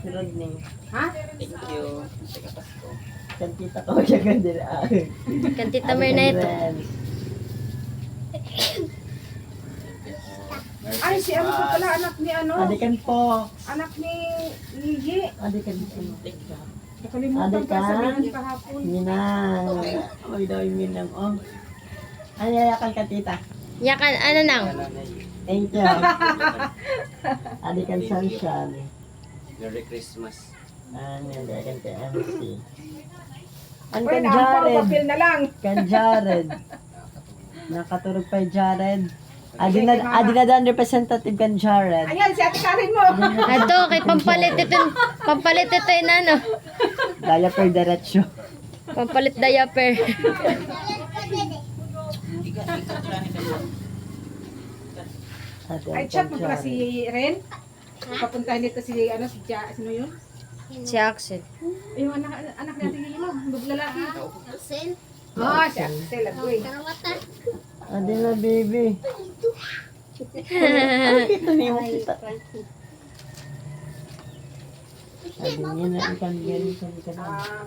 Si Rodney. Ha? Thank you. Teka, Pasko. Kantita ko siya ganda. Kan Tita Mer na ito. Ay, si ano pa pala, anak ni ano? Adikan po. Anak ni Ligi. Adikan po. Nakalimutan Adi ka ka? sabihin kahapon. Minang. Uy daw yung Minang. Oh. Ano yayakan ka, tita? Yakan, ano nang? Thank you. Adikan Sunshine. Merry Christmas. Ano, yayakan kay MC. Ang Uy, kan naampaw, Jared. papel na lang. Kan Jared. Nakaturog pa yung Jared. Adi na dan representative kan Jared. Ayan, si Ate Karen mo. Ato, kay pampalit ito yung ano. Diaper diretsyo. Pampalit diaper. Ay, chat mo pala si Ren. Papuntahin dito si, ano, si sino yun? Si Axel. Yung anak natin yung lalaki. Sen, Ah, si Axel, agoy. karawatan. Adi na baby. Ano dito niyo kita? Adi niya na ikan ganito. Ah,